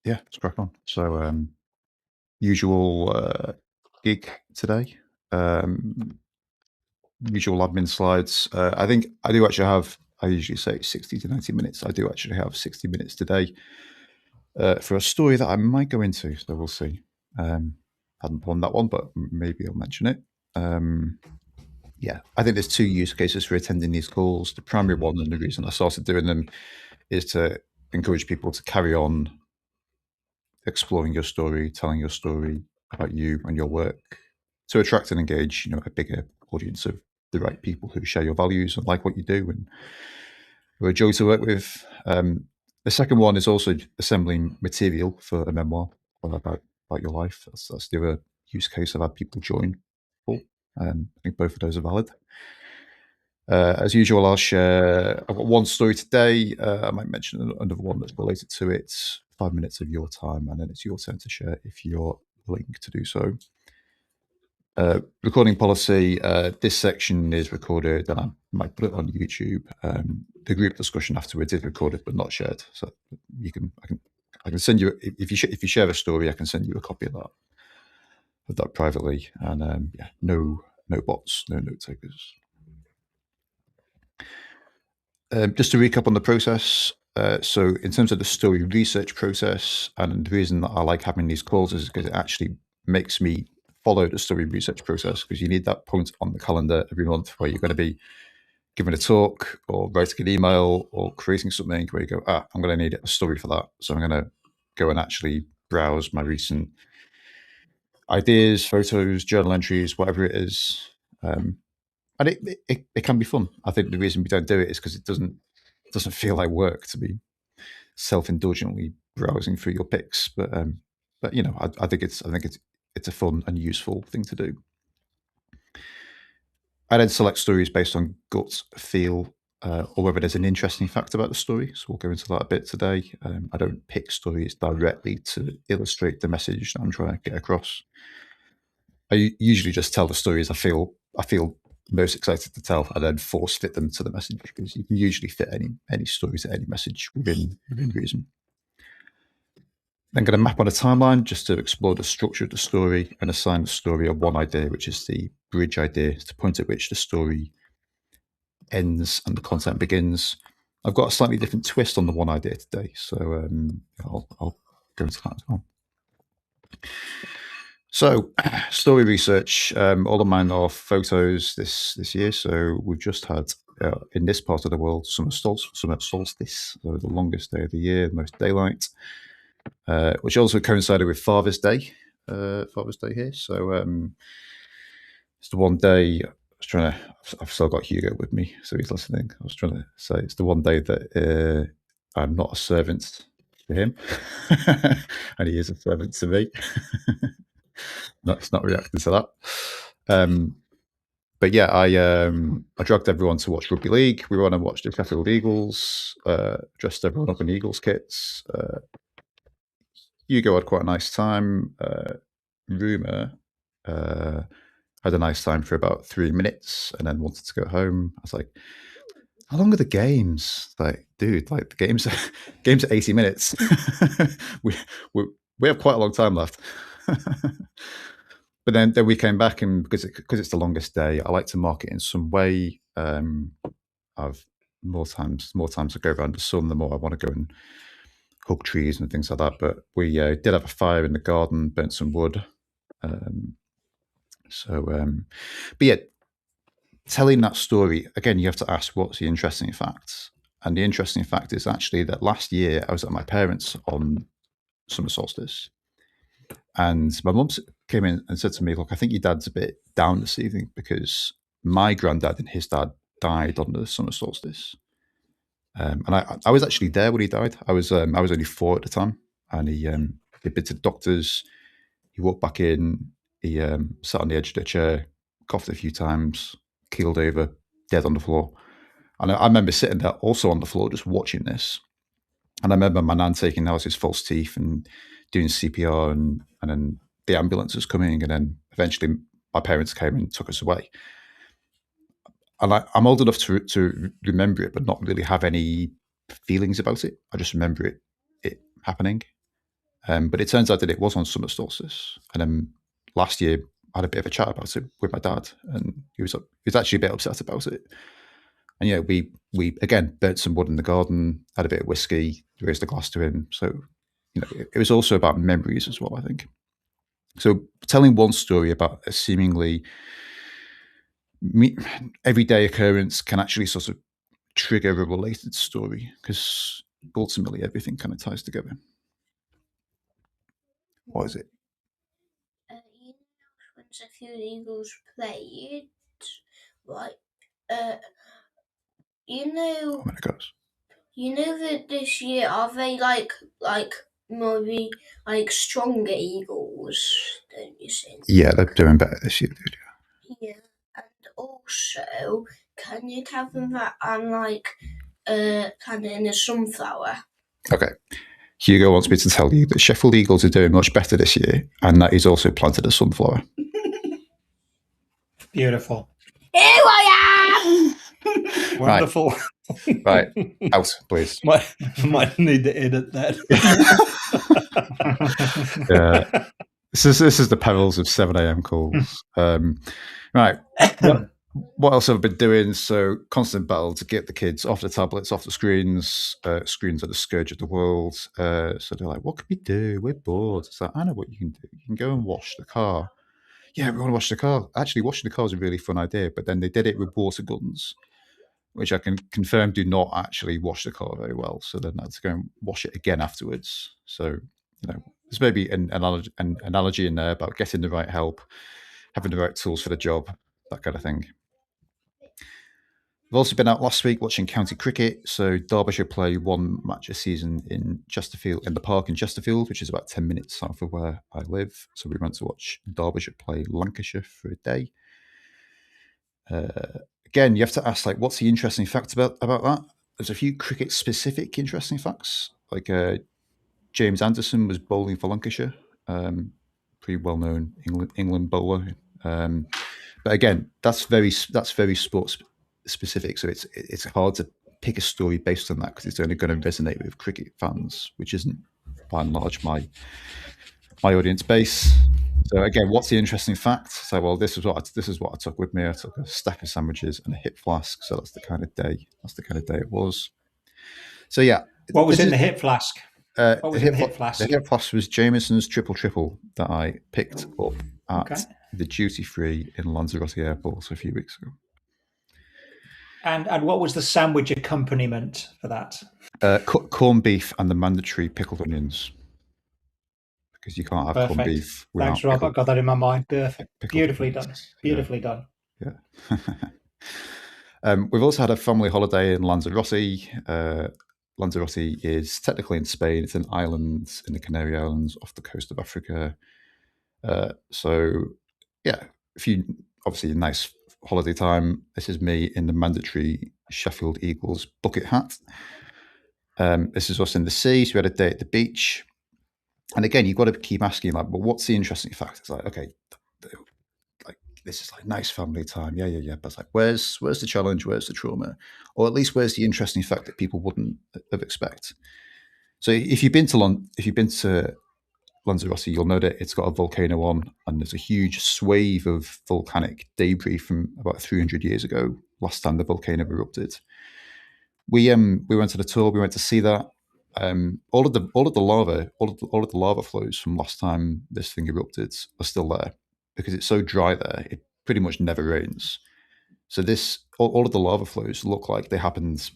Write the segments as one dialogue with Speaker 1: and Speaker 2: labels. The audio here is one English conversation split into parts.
Speaker 1: Yeah, let's crack on. So, usual gig today. Um, Usual admin slides. I think I do actually have. I usually say 60 to 90 minutes. I do actually have 60 minutes today for a story that I might go into. So we'll see. Hadn't planned that one, but maybe I'll mention it. Yeah, I think there's two use cases for attending these calls. The primary one, and the reason I started doing them, is to encourage people to carry on exploring your story, telling your story about you and your work, to attract and engage, a bigger audience of the right people who share your values and like what you do and who are a joy to work with. The second one is also assembling material for a memoir about your life. That's the other use case I've had people join for. I think both of those are valid. As usual, I'll share. I've got one story today. I might mention another one that's related to it. 5 minutes of your time, and then it's your turn to share if you're willing to do so. Recording policy. This section is recorded, and I might put it on YouTube. The group discussion afterwards is recorded but not shared. So I can send you if you share a story, I can send you a copy of that privately. And no bots, no note takers. Just to recap on the process. So in terms of the story research process, and the reason that I like having these calls is because it actually makes me follow the story research process, because you need that point on the calendar every month where you're going to be giving a talk or writing an email or creating something where you go, I'm going to need a story for that. So I'm going to go and actually browse my recent ideas, photos, journal entries, whatever it is. And it can be fun. I think the reason we don't do it is because it doesn't feel like work to be self-indulgently browsing through your pics. But I think it's a fun and useful thing to do. I then select stories based on gut feel, or whether there's an interesting fact about the story. So we'll go into that a bit today. I don't pick stories directly to illustrate the message that I'm trying to get across. I usually just tell the stories I feel most excited to tell, and then force fit them to the message, because you can usually fit any story to any message within reason. Then going to map on a timeline just to explore the structure of the story and assign the story a one idea, which is the bridge idea, the point at which the story ends and the content begins. I've got a slightly different twist on the one idea today, so I'll go into that as well. So, story research. All of mine are photos this year. So we've just had in this part of the world summer solstice, so the longest day of the year, most daylight, which also coincided with Father's Day. Father's Day here. So it's the one day. I've still got Hugo with me, so he's listening. I was trying to say it's the one day that I'm not a servant to him, and he is a servant to me. It's not reacting to that. But yeah, I dragged everyone to watch rugby league. We went and watched the Sheffield Eagles. Dressed everyone up in Eagles kits. Hugo had quite a nice time. Rumour had a nice time for about 3 minutes and then wanted to go home. I was like, how long are the games? Like, dude, like the games are 80 minutes. we have quite a long time left. But then we came back, and because it's the longest day, I like to mark it in some way. I've more times I go around the sun, the more I want to go and hug trees and things like that. But we did have a fire in the garden, burnt some wood. But yeah, telling that story, again, you have to ask, what's the interesting facts? And the interesting fact is actually that last year I was at my parents' on summer solstice, and my mum came in and said to me, look, I think your dad's a bit down this evening because my granddad and his dad died on the summer solstice. And I was actually there when he died. I was only 4 at the time, and he'd been to the doctors. He walked back in. He sat on the edge of the chair, coughed a few times, keeled over, dead on the floor. And I remember sitting there also on the floor just watching this. And I remember my nan taking out his false teeth and doing CPR, and then the ambulance was coming, and then eventually my parents came and took us away. And I'm old enough to remember it, but not really have any feelings about it. I just remember it happening. But it turns out that it was on summer solstice. And then last year, I had a bit of a chat about it with my dad, and he was actually a bit upset about it. And yeah, we again burnt some wood in the garden, had a bit of whiskey, raised a glass to him. So it was also about memories as well, I think. So telling one story about a seemingly everyday occurrence can actually sort of trigger a related story, because ultimately everything kind of ties together. What is it?
Speaker 2: When Sheffield Eagles played, right?
Speaker 1: Oh my gosh.
Speaker 2: You know that this year are they like maybe like stronger Eagles, don't you think?
Speaker 1: Yeah, they're doing better this year, dude.
Speaker 2: Yeah, and also, can you tell them that I'm like planting a sunflower?
Speaker 1: Okay. Hugo wants me to tell you that Sheffield Eagles are doing much better this year, and that he's also planted a sunflower.
Speaker 3: Beautiful.
Speaker 2: Here I am!
Speaker 3: Wonderful.
Speaker 1: Right. Out, please.
Speaker 3: Might need to edit that.
Speaker 1: Yeah. This is the perils of 7 a.m. calls. Right. What else have I been doing? So constant battle to get the kids off the tablets, off the screens. Screens are the scourge of the world. So they're like, what can we do? We're bored. It's like, I know what you can do. You can go and wash the car. Yeah, we want to wash the car. Actually, washing the car is a really fun idea. But then they did it with water guns, which I can confirm do not actually wash the car very well. So then I had to go and wash it again afterwards. So, there's maybe an analogy in there about getting the right help, having the right tools for the job, that kind of thing. I've also been out last week watching county cricket. So Derbyshire play one match a season in Chesterfield, in the park in Chesterfield, which is about 10 minutes south of where I live. So we went to watch Derbyshire play Lancashire for a day. Again, you have to ask, like, what's the interesting fact about that? There's a few cricket-specific interesting facts. Like James Anderson was bowling for Lancashire, pretty well-known England bowler. But again, that's very sports specific. So it's hard to pick a story based on that, because it's only going to resonate with cricket fans, which isn't by and large my audience base. So again, what's the interesting fact? So, well, this is what I took with me. I took a stack of sandwiches and a hip flask. So that's the kind of day it was. So yeah.
Speaker 3: What was in the hip flask?
Speaker 1: What was in the hip flask? The hip flask was Jameson's triple that I picked up at the duty free in Lanzarote Airport a few weeks ago.
Speaker 3: And what was the sandwich accompaniment for that?
Speaker 1: Corned beef and the mandatory pickled onions. Because you can't have corned beef without.
Speaker 3: Thanks, Rob. I've got that in my mind. Perfect. Beautifully done. Beautifully done.
Speaker 1: Yeah. We've also had a family holiday in Lanzarote. Lanzarote is technically in Spain. It's an island in the Canary Islands off the coast of Africa. So, yeah, obviously nice holiday time. This is me in the mandatory Sheffield Eagles bucket hat. This is us in the sea. So we had a day at the beach. And again, you've got to keep asking, like, well, what's the interesting fact? It's like, okay, like, this is like nice family time. Yeah. But it's like, where's the challenge? Where's the trauma? Or at least where's the interesting fact that people wouldn't have expected? So if you've been to Lanzarote, you'll know that it's got a volcano on, and there's a huge swathe of volcanic debris from about 300 years ago, last time the volcano erupted. We went to the tour. We went to see that. All of the lava flows from last time this thing erupted are still there, because it's so dry there. It pretty much never rains. So all of the lava flows look like they happened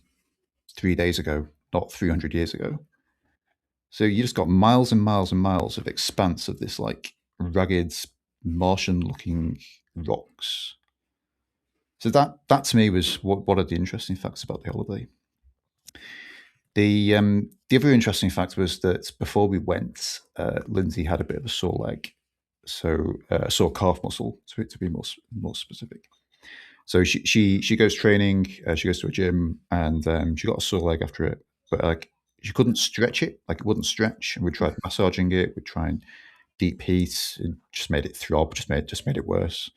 Speaker 1: 3 days ago, not 300 years ago. So you just got miles and miles and miles of expanse of this like rugged Martian-looking rocks. So that to me was what are the interesting facts about the holiday. The other interesting fact was that before we went, Lindsay had a bit of a sore leg, so a sore calf muscle to be more specific. So she goes training, she goes to a gym, and she got a sore leg after it, but like she couldn't stretch it, like it wouldn't stretch. And we tried massaging it, we tried deep heat, it just made it throb, just made it worse.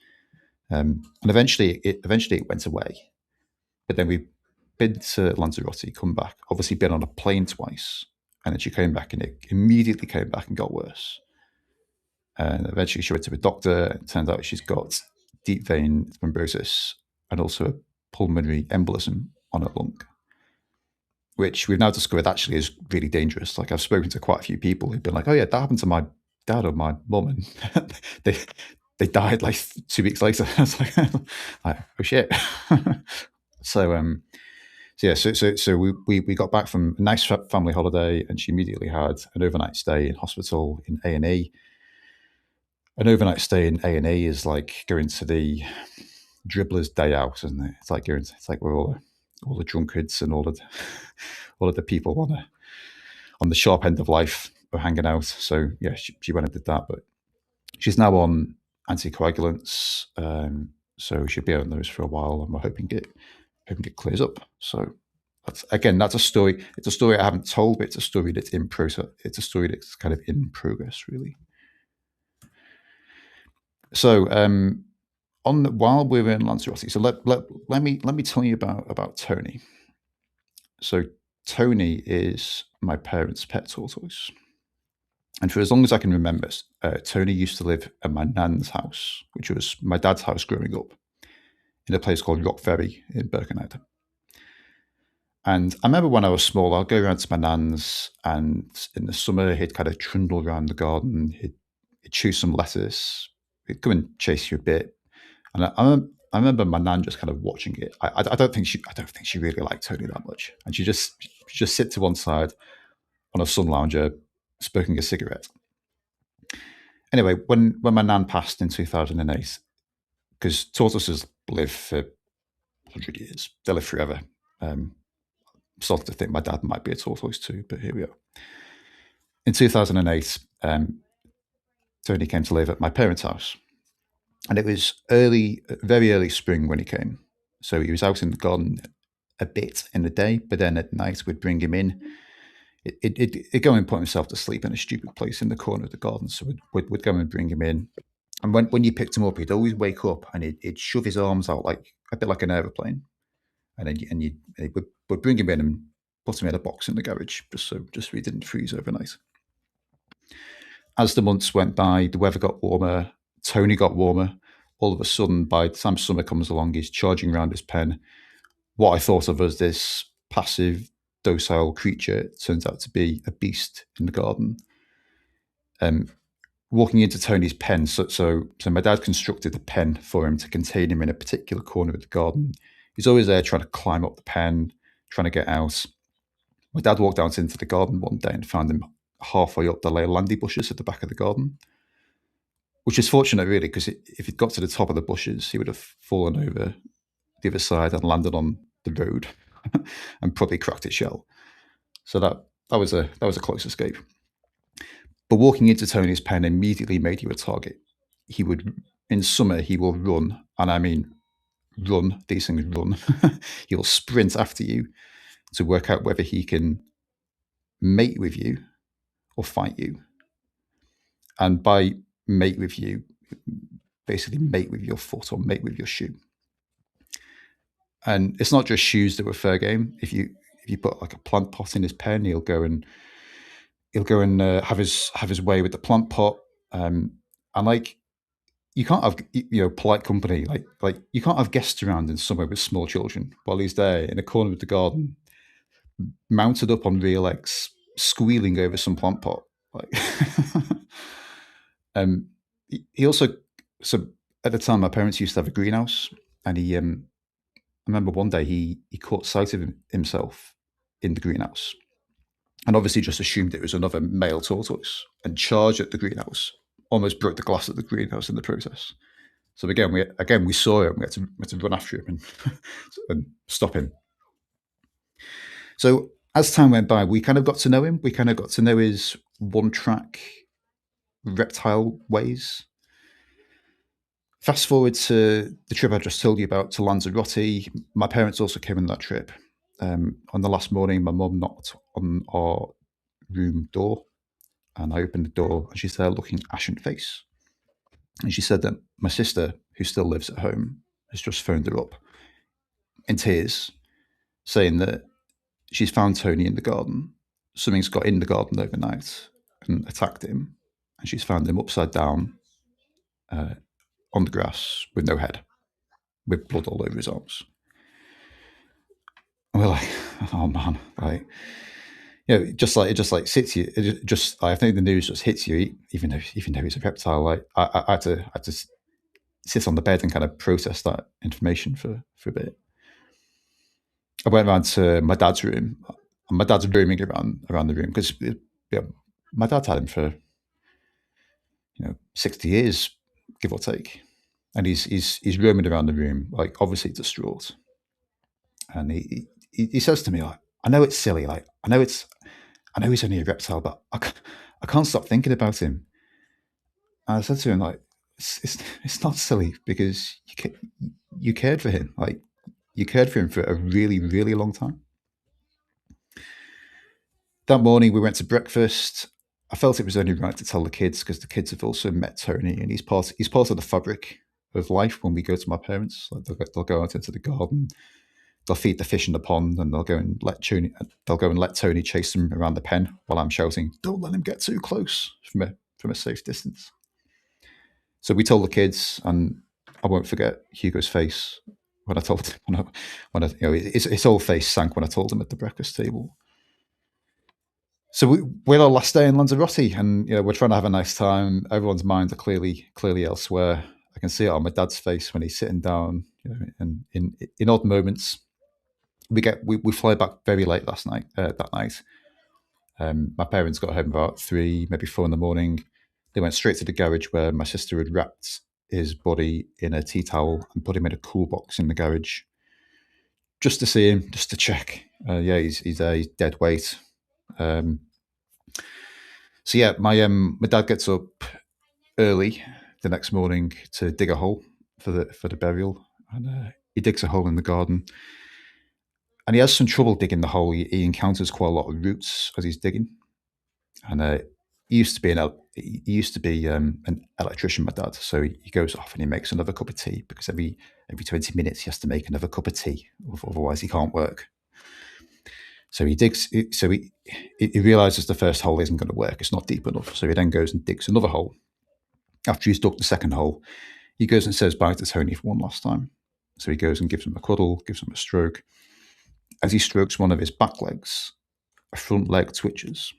Speaker 1: And eventually it went away. But then we been to Lanzarote, come back, obviously been on a plane twice, and then she came back and it immediately came back and got worse. And eventually she went to a doctor, and it turned out she's got deep vein thrombosis and also a pulmonary embolism on her lung, which we've now discovered actually is really dangerous. Like, I've spoken to quite a few people who've been like, oh yeah, that happened to my dad or my mum, and they died like 2 weeks later. I was like, oh shit. So we got back from a nice family holiday, and she immediately had an overnight stay in hospital in A&E. An overnight stay in A&E is like going to the dribbler's day out, isn't it? It's like where all the drunkards and all of the people on the sharp end of life are hanging out. So yeah, she went and did that, but she's now on anticoagulants, so she'll be on those for a while, and we're hoping it clears up. So that's a story. It's a story I haven't told, but it's a story that's in process. It's a story that's kind of in progress, really. So while we were in Lanzarote, so let me tell you about Tony. So Tony is my parents' pet tortoise, and for as long as I can remember, Tony used to live at my nan's house, which was my dad's house growing up, in a place called Rock Ferry in Birkenhead. And I remember when I was small, I'd go around to my nan's, and in the summer he'd kind of trundle around the garden, he'd chew some lettuce, he'd come and chase you a bit. And I remember my nan just kind of watching it. I don't think she really liked Tony that much, and she just sit to one side on a sun lounger, smoking a cigarette. Anyway, when my nan passed in 2008, because tortoises live for 100 years, they live forever. Started to think my dad might be a tortoise too, but here we are. In 2008, Tony came to live at my parents' house. And it was very early spring when he came. So he was out in the garden a bit in the day, but then at night we'd bring him in. He'd go and put himself to sleep in a stupid place in the corner of the garden. So we'd go and bring him in. And when you picked him up, he'd always wake up and he'd shove his arms out like a bit like an aeroplane. And then we'd bring him in and put him in a box in the garage, just so he didn't freeze overnight. As the months went by, the weather got warmer, Tony got warmer. All of a sudden, by the time summer comes along, he's charging around his pen. What I thought of as this passive, docile creature turns out to be a beast in the garden. Walking into Tony's pen, so my dad constructed a pen for him to contain him in a particular corner of the garden. He's always there trying to climb up the pen, trying to get out. My dad walked out into the garden one day and found him halfway up the Leylandii bushes at the back of the garden, which is fortunate, really, because if he'd got to the top of the bushes, he would have fallen over the other side and landed on the road and probably cracked his shell. So that was a close escape. But walking into Tony's pen immediately made you a target. In summer, he will run, and I mean run, these things run. He will sprint after you to work out whether he can mate with you or fight you. And by mate with you, basically mate with your foot or mate with your shoe. And it's not just shoes that were fair game. If you put like a plant pot in his pen, he'll go and have his way with the plant pot. And like, you can't have polite company, like you can't have guests around in summer with small children while he's there in a corner of the garden, mounted up on rear legs, squealing over some plant pot. Like, he also, so at the time my parents used to have a greenhouse, and I remember one day he caught sight of himself in the greenhouse, and obviously just assumed it was another male tortoise and charged at the greenhouse, almost broke the glass of the greenhouse in the process. So again we saw him. We had to run after him and stop him. So as time went by, we kind of got to know him. We kind of got to know his one-track reptile ways. Fast forward to the trip I just told you about, to Lanzarote. My parents also came on that trip. On the last morning, my mum knocked on our room door, and I opened the door, and she's there looking ashen-faced. And she said that my sister, who still lives at home, has just phoned her up in tears saying that she's found Tony in the garden. Something's got in the garden overnight and attacked him, and she's found him upside down on the grass with no head, with blood all over his arms. And we're like, oh man, like, you know, it just hits you. I think the news just hits you, even though he's a reptile. Like I had to sit on the bed and kind of process that information for a bit. I went around to my dad's room. And my dad's roaming around the room because my dad's had him for 60 years, give or take, and he's roaming around the room, like obviously distraught. And he says to me, like, I know it's silly, like I know he's only a reptile, but I can't stop thinking about him. And I said to him, like, it's not silly, because you cared for him, like you cared for him for a really, really long time. That morning we went to breakfast. I felt it was only right to tell the kids, because the kids have also met Tony, and he's part of the fabric of life. When we go to my parents, like they'll go out into the garden, they'll feed the fish in the pond, and they'll go and let Tony chase them around the pen while I'm shouting, "Don't let him get too close," from a safe distance. So we told the kids, and I won't forget Hugo's face when I told him, his whole face sank when I told him at the breakfast table. So we're our last day in Lanzarote, and we're trying to have a nice time. Everyone's minds are clearly elsewhere. I can see it on my dad's face when he's sitting down. And in odd moments, we fly back very late that night. My parents got home about 3, maybe 4 in the morning. They went straight to the garage where my sister had wrapped his body in a tea towel and put him in a cool box in the garage, just to see him, just to check. He's there, he's dead weight. So yeah, my dad gets up early the next morning to dig a hole for the burial, and he digs a hole in the garden, and he has some trouble digging the hole. He encounters quite a lot of roots as he's digging, and he used to be an electrician, my dad. So he goes off and he makes another cup of tea, because every 20 minutes he has to make another cup of tea, otherwise he can't work. So he digs. So he realizes the first hole isn't going to work. It's not deep enough. So he then goes and digs another hole. After he's dug the second hole, he goes and says bye to Tony for one last time. So he goes and gives him a cuddle, gives him a stroke. As he strokes one of his back legs, a front leg twitches.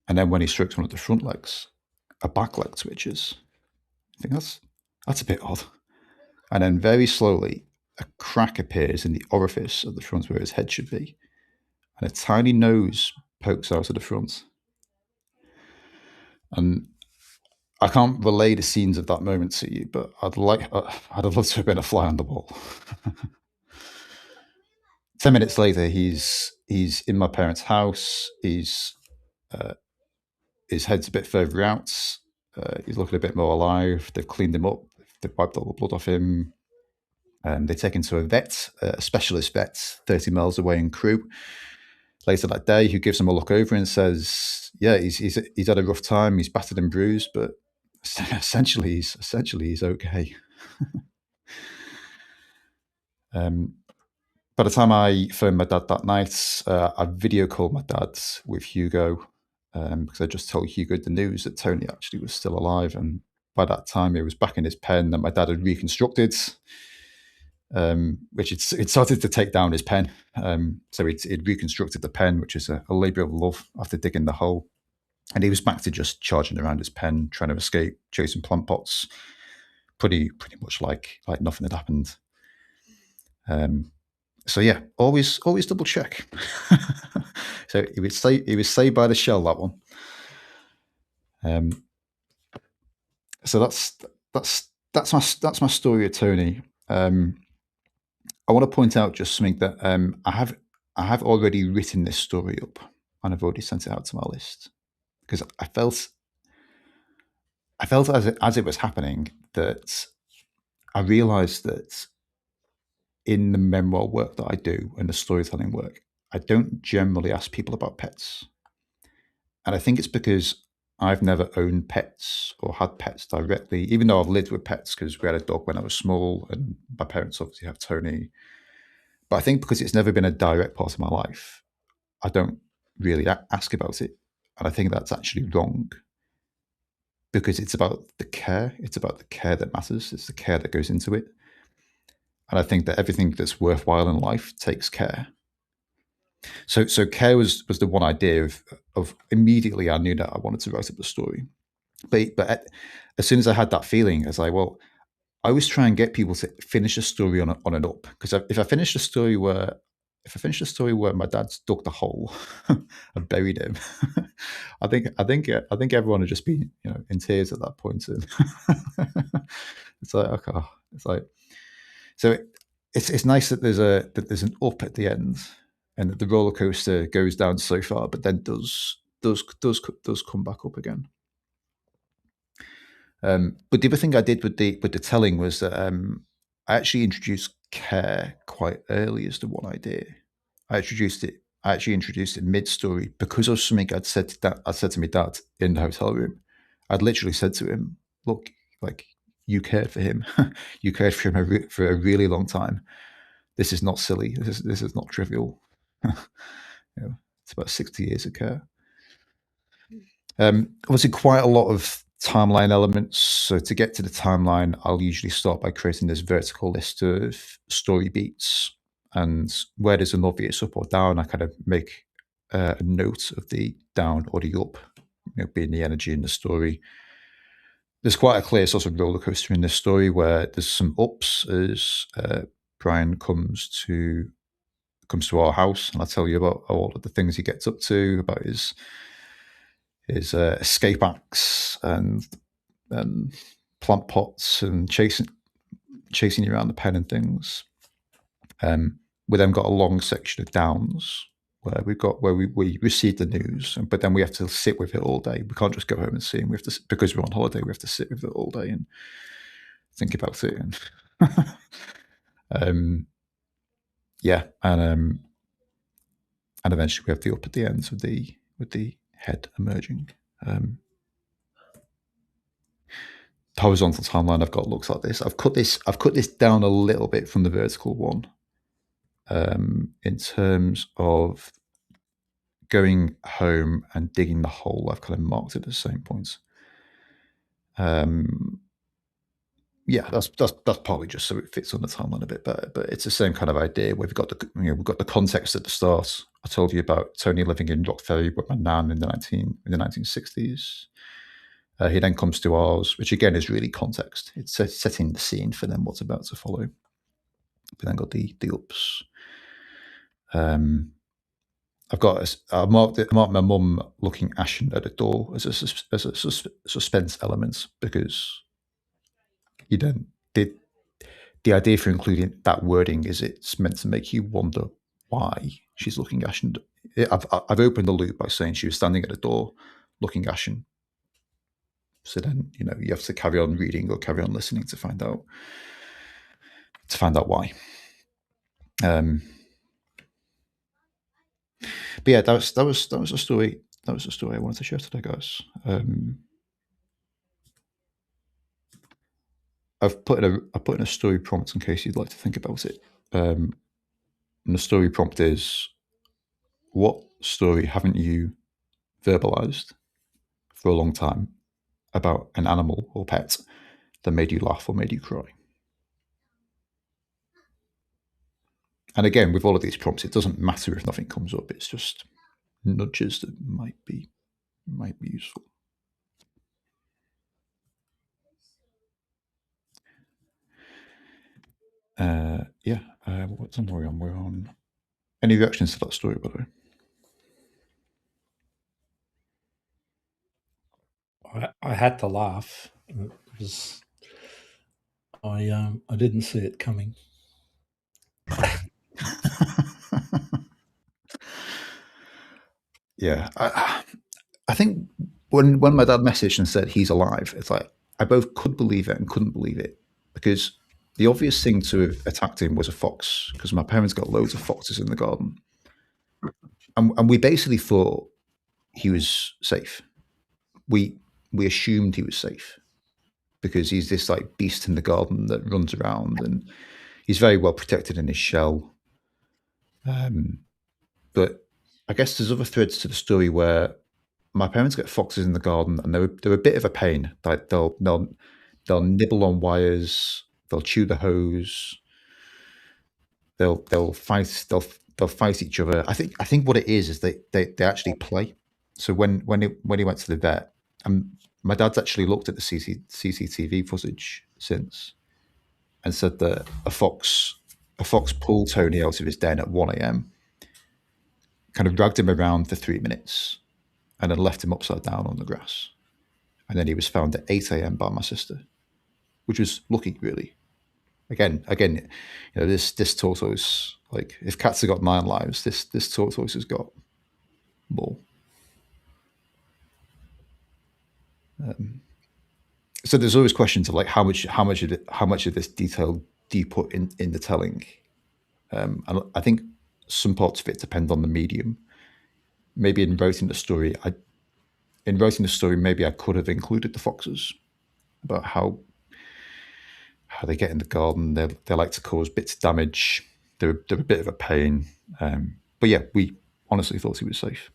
Speaker 1: And then when he strokes one of the front legs, a back leg twitches. I think that's a bit odd. And then very slowly, a crack appears in the orifice of the front where his head should be, and a tiny nose pokes out of the front. And I can't relay the scenes of that moment to you, but I'd have loved to have been a fly on the wall. 10 minutes later, he's in my parents' house. His head's a bit further out. He's looking a bit more alive. They've cleaned him up. They've wiped all the blood off him. They take him to a vet, a specialist vet, 30 miles away in Crewe. Later that day, who gives him a look over and says, "Yeah, he's had a rough time. He's battered and bruised, but essentially he's okay." By the time I phoned my dad that night, I video called my dad with Hugo, because I just told Hugo the news that Tony actually was still alive, and by that time he was back in his pen that my dad had reconstructed. Which it started to take down his pen. So he'd reconstructed the pen, which is a labour of love, after digging the hole. And he was back to just charging around his pen, trying to escape, chasing plant pots, pretty much like nothing had happened. So yeah, always double check. So he was saved by the shell, that one. So that's my story of Tony. I want to point out just something that I have already written this story up, and I've already sent it out to my list, because I felt as it was happening that I realised that in the memoir work that I do and the storytelling work, I don't generally ask people about pets, and I think it's because I've never owned pets or had pets directly, even though I've lived with pets, because we had a dog when I was small, and my parents obviously have Tony. But I think because it's never been a direct part of my life, I don't really ask about it. And I think that's actually wrong, because it's about the care. It's about the care that matters. It's the care that goes into it. And I think that everything that's worthwhile in life takes care. So care was the one idea of immediately I knew that I wanted to write up the story. But as soon as I had that feeling, I was like, well, I always try and get people to finish a story on an up, because if I finish a story where my dad's dug the hole and buried him, I think everyone would just be in tears at that point. And it's like, okay, it's like, so it's nice that there's an up at the end, and that the roller coaster goes down so far, but then does come back up again. But the other thing I did with the telling was that I actually introduced care quite early as the one idea. I actually introduced it mid-story because of something I'd said to my dad in the hotel room. I'd literally said to him, "Look, like, you cared for him. You cared for him for a really long time. This is not silly. This is not trivial. It's about 60 years of care." Obviously, quite a lot of timeline elements. So to get to the timeline, I'll usually start by creating this vertical list of story beats, and where there's an obvious up or down, I kind of make a note of the down or the up, being the energy in the story. There's quite a clear sort of roller coaster in this story, where there's some ups as Brian comes to our house, and I'll tell you about all of the things he gets up to, about his escape acts and plant pots and chasing you around the pen and things. We then got a long section of downs where we received the news, but then we have to sit with it all day. We can't just go home and see him. We have to, because we're on holiday, we have to sit with it all day and think about it. And and eventually we have the up at the end with the head emerging. Horizontal timeline I've got looks like this. I've cut this down a little bit from the vertical one, in terms of going home and digging the hole. I've kind of marked it at the same points. That's partly just so it fits on the timeline a bit better, but it's the same kind of idea. We've got the context at the start. I told you about Tony living in Rock Ferry with my nan in the 1960s. He then comes to ours, which again is really context. It's setting the scene for them what's about to follow. We then got the ups. I marked my mum looking ashen at the door as a suspense element, because the idea for including that wording is it's meant to make you wonder why she's looking ashen. I've opened the loop by saying she was standing at the door looking ashen. So then, you have to carry on reading or carry on listening to find out why. But yeah, that was a story. That was a story I wanted to share today, guys. I've put in a story prompt in case you'd like to think about it. And the story prompt is: what story haven't you verbalized for a long time about an animal or pet that made you laugh or made you cry? And again, with all of these prompts, it doesn't matter if nothing comes up. It's just nudges that might be useful. What time are we on? We're on. Any reactions to that story, by the way?
Speaker 4: I had to laugh because I didn't see it coming.
Speaker 1: Yeah, I think when my dad messaged and said he's alive, it's like I both could believe it and couldn't believe it, because the obvious thing to have attacked him was a fox, because my parents got loads of foxes in the garden, and we basically thought he was safe. We assumed he was safe because he's this like beast in the garden that runs around, and he's very well protected in his shell. But I guess there's other threads to the story where my parents get foxes in the garden, and they're a bit of a pain. Like they'll nibble on wires, they'll chew the hose, they'll fight each other. I think what it is they actually play. So when he went to the vet, my dad's actually looked at the CCTV footage since, and said that a fox pulled Tony out of his den at 1 a.m, kind of dragged him around for 3 minutes, and then left him upside down on the grass. And then he was found at 8 a.m. by my sister, which was lucky, really. Again, this tortoise, like, if cats have got 9 lives, this tortoise has got more. So there's always questions of like how much of this detail do you put in the telling? And I think some parts of it depend on the medium. Maybe in writing the story, maybe I could have included the foxes, about how they get in the garden. They like to cause bits of damage. They're a bit of a pain. But yeah, we honestly thought he was safe.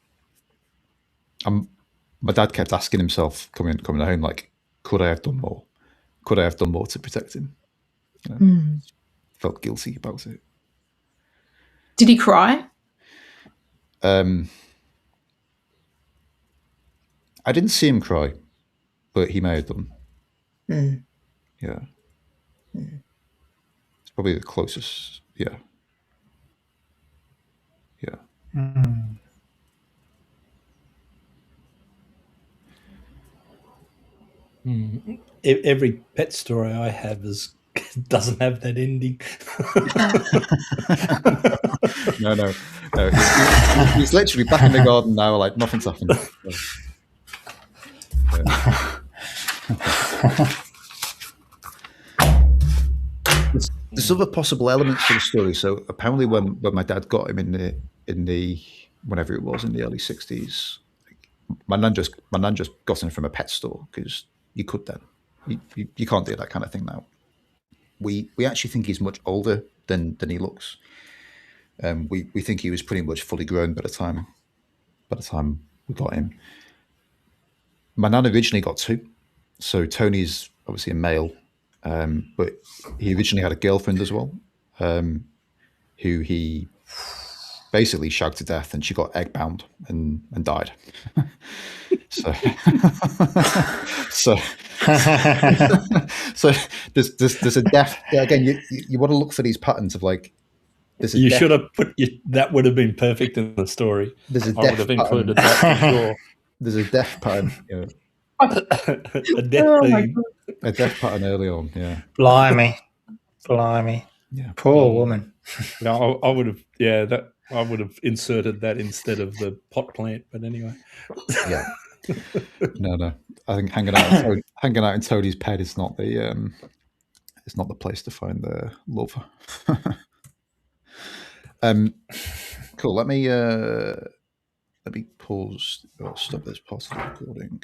Speaker 1: My dad kept asking himself coming home, like, could I have done more? Could I have done more to protect him? Felt guilty about it.
Speaker 5: Did he cry?
Speaker 1: I didn't see him cry, but he may have done. Yeah. It's probably the closest. Yeah.
Speaker 4: Every pet story I have doesn't have that ending.
Speaker 1: No. He's literally back in the garden now, like nothing's happened. There's other possible elements to the story. So apparently, when my dad got him in the whenever it was in the early 60s, my nan just got him from a pet store, because you could then. You can't do that kind of thing now. We actually think he's much older than he looks. We think he was pretty much fully grown by the time we got him. My nan originally got 2, so Tony's obviously a male, but he originally had a girlfriend as well, who he basically shagged to death, and she got egg bound and died. So there's a death again. You want to look for these patterns of like.
Speaker 4: You should have put that would have been perfect in the story.
Speaker 1: There's a
Speaker 4: I would have included that for sure.
Speaker 1: There's a death pattern.
Speaker 4: A death theme.
Speaker 1: A death pattern early on. Yeah.
Speaker 3: Blimey.
Speaker 1: Yeah.
Speaker 3: Poor woman.
Speaker 4: No, I would have. Yeah, I would have inserted that instead of the pot plant. But anyway.
Speaker 1: Yeah. No. I think hanging out in Tony's pet is not the place to find the love. Cool. Let me pause or stop this part of the recording.